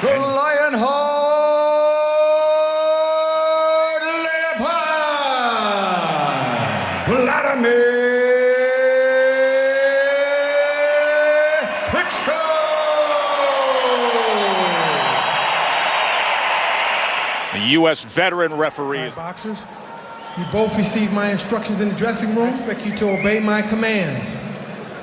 the Lionheart, Leapai, Wladimir Klitschko. The U.S. veteran referee. Boxers, you both received my instructions in the dressing room. I expect you to obey my commands.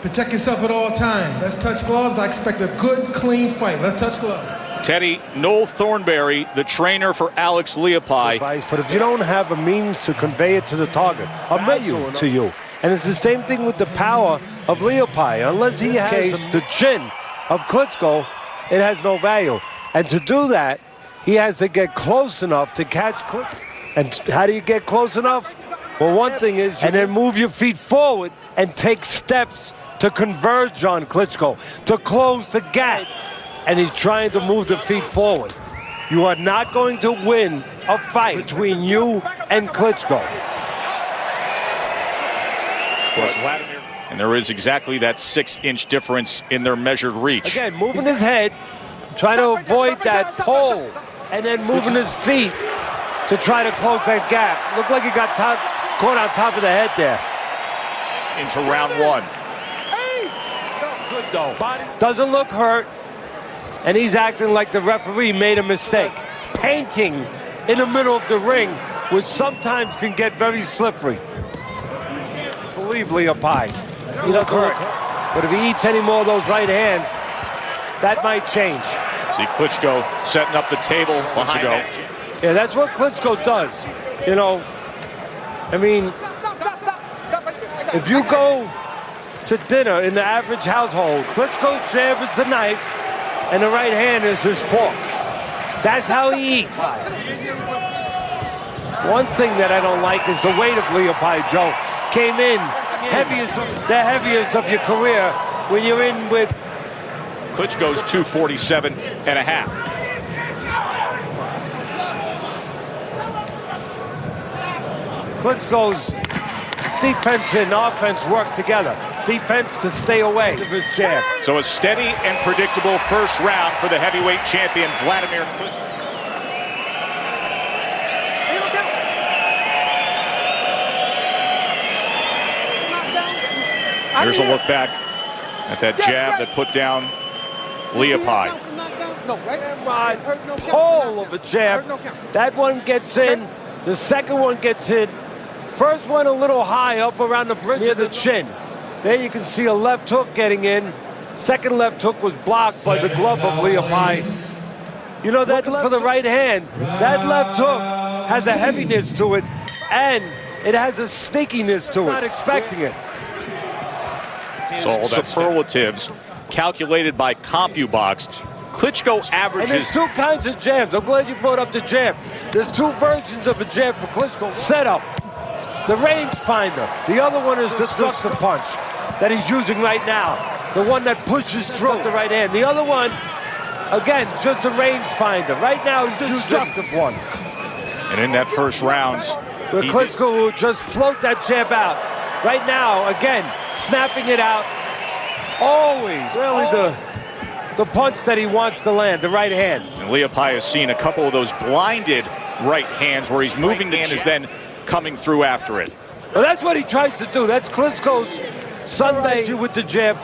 Protect yourself at all times. Let's touch gloves. I expect a good, clean fight. Let's touch gloves. Teddy, Noel Thornberry, the trainer for Alex Leapai. But if you don't have a means to convey it to the target, I'll bet you to you. And it's the same thing with the power of Leapai. Unless he has the chin of Klitschko, it has no value. And to do that, he has to get close enough to catch Klitschko. And how do you get close enough? Well, one thing is, and then move your feet forward and take steps to converge on Klitschko, to close the gap. And he's trying to move the feet forward. You are not going to win a fight between you and Klitschko. And there is exactly that 6-inch difference in their measured reach. Again, moving his head, trying to avoid that pole, and then moving his feet to try to close that gap. Looked like he got caught on top of the head there. Into round one. Good though. Doesn't look hurt, and he's acting like the referee made a mistake. Painting in the middle of the ring, which sometimes can get very slippery. Believe Leapai. He doesn't hurt. But if he eats any more of those right hands, that might change. See Klitschko setting up the table behind that. Yeah, that's what Klitschko does. You know, I mean, if you go to dinner in the average household, Klitschko's jab is the knife, and the right hand is his fork. That's how he eats. One thing that I don't like is the weight of Leapai, Joe. Came in the heaviest of your career when you're in with Klitschko's 247.5. Klitschko's defense and offense work together. Defense to stay away of his jab. So a steady and predictable first round for the heavyweight champion, Wladimir Klitschko. Here's a look back at that jab that put down Leapai. Pole of a jab. That one gets in. The second one gets hit. First one a little high up around the bridge near the chin. There you can see a left hook getting in. Second left hook was blocked by the glove of Leapai. You know, that for the right hand, that left hook has a heaviness to it, and it has a sneakiness to it. Not expecting it. So superlatives calculated by CompuBox. Klitschko averages. And there's two kinds of jabs. I'm glad you brought up the jab. There's two versions of a jab for Klitschko. Setup, the rangefinder. The other one is the destructive punch that he's using right now. The one that pushes through the right hand. The other one, again, just a rangefinder. Right now, he's the destructive one. And in that first round, Klitschko will just float that jab out. Right now, again, snapping it out. Always, really the punch that he wants to land, the right hand. And Leapai has seen a couple of those blinded right hands where he's moving the hand is then coming through after it. Well, that's what he tries to do. That's Klitschko's Sunday with the jab.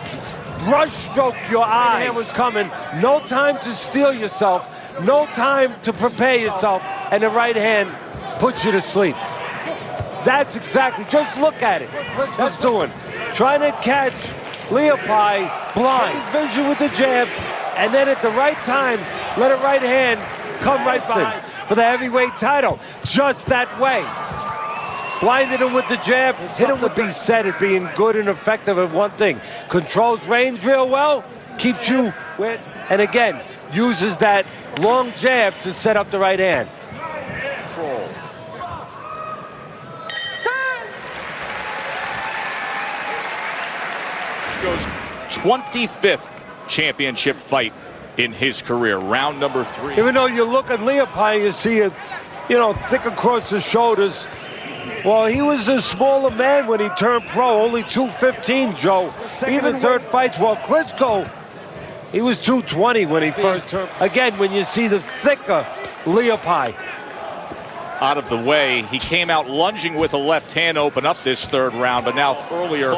Brush stroke your eye. Hand was coming. No time to steel yourself. No time to prepare yourself. And the right hand puts you to sleep. That's exactly, just look at it. That's doing. Trying to catch Leapai blind. Vision with the jab, and then at the right time, let a right hand come right in for the heavyweight title. Just that way. Blinded him with the jab, hit him with the set at being good and effective at one thing. Controls range real well, keeps you with, and again, uses that long jab to set up the right hand. Control. Goes 25th championship fight in his career, round number 3. Even though you look at Leapai, you see it, you know, thick across the shoulders. Well, he was a smaller man when he turned pro, only 215, Joe. Even third fights. Well, Klitschko, He was 220 when he first turned. Again, when you see the thicker Leapai. Out of the way, he came out lunging with a left hand, open up this third round, but now earlier.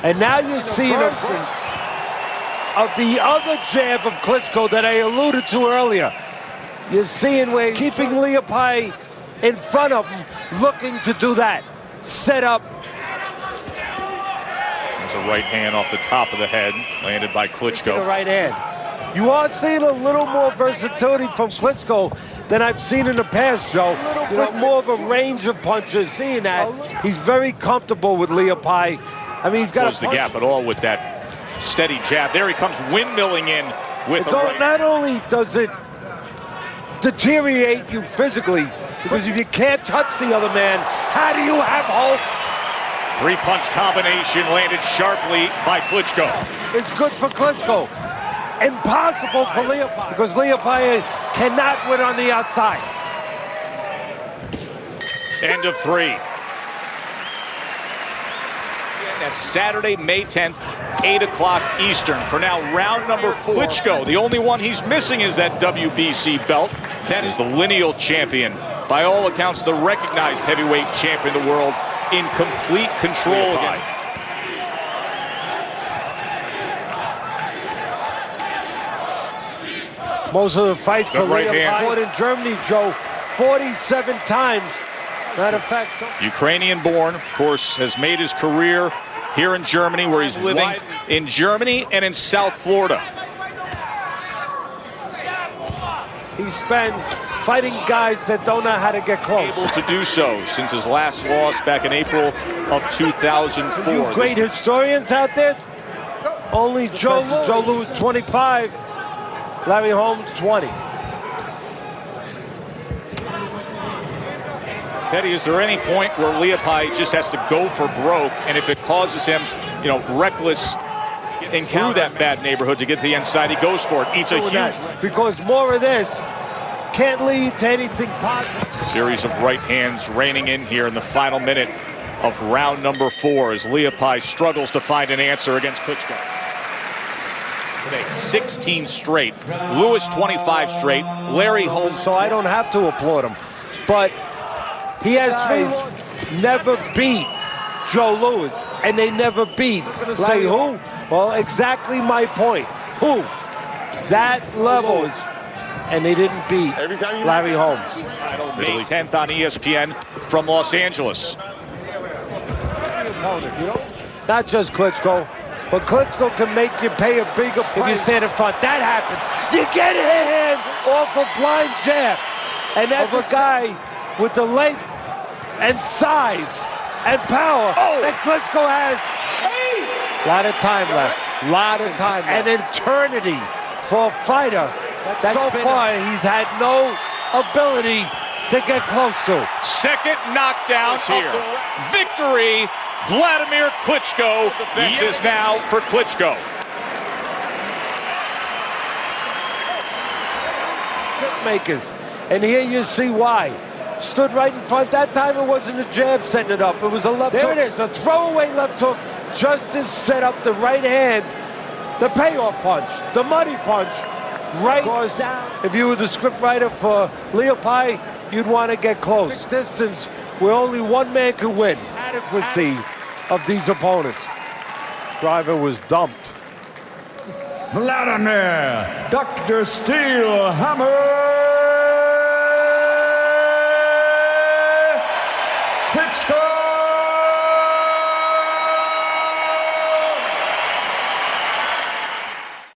And now you're seeing a version of the other jab of Klitschko that I alluded to earlier. You're seeing where he's keeping Leapai in front of him, looking to do that. Set up. There's a right hand off the top of the head, landed by Klitschko. The right hand. You are seeing a little more versatility from Klitschko than I've seen in the past, Joe. You know, more of a range of punches. Seeing that, he's very comfortable with Leapai. I mean, he's got close the gap at all with that steady jab. There he comes windmilling in with a right. Not only does it deteriorate you physically, because if you can't touch the other man, how do you have hope? Three-punch combination landed sharply by Klitschko. It's good for Klitschko. Impossible for Leapai, because Leapai cannot win on the outside. End of 3. That's Saturday, May 10th, 8 o'clock Eastern. For now, round number 4. Klitschko, the only one he's missing is that WBC belt. That is the lineal champion. By all accounts, the recognized heavyweight champion of the world, in complete control against. Most of the fights for right Leapai fought in Germany, Joe, 47 times. Matter of fact, Ukrainian-born, of course, has made his career here in Germany, where he's living in Germany and in South Florida. He spends fighting guys that don't know how to get close. Able to do so since his last loss back in April of 2004. You great historians out there? Only Joe Louis 25, Larry Holmes 20. Teddy, is there any point where Leapai just has to go for broke, and if it causes him, you know, reckless and through that bad neighborhood to get to the inside, he goes for it, eats a huge... Because more of this can't lead to anything positive. Series of right hands raining in here in the final minute of round number 4 as Leapai struggles to find an answer against Klitschko. Today, 16 straight. Lewis 25 straight. Larry Holmes. So I don't have to applaud him. But he has never beat Joe Louis, and they never beat. Say who? Well, exactly my point. Who? That levels, and they didn't beat Larry Holmes. May 10th on ESPN from Los Angeles. Not just Klitschko, but Klitschko can make you pay a bigger price if you stand in front. That happens. You get a hand off a blind jab, and that's a guy with the length and size and power that Klitschko has. A lot of time left. An eternity for a fighter that so far he's had no ability to get close to. Second knockdown here. Victory, Wladimir Klitschko. This is now for Klitschko. Makers, and here you see why. Stood right in front. That time it wasn't a jab setting it up. It was a left hook. There it is, a throwaway left hook. Just to set up the right hand, the payoff punch, the money punch, right down. If you were the script writer for Leapai, you'd want to get close. Distance where only one man could win. Adequacy of these opponents. Driver was dumped. Wladimir Dr. Steelhammer Klitschko.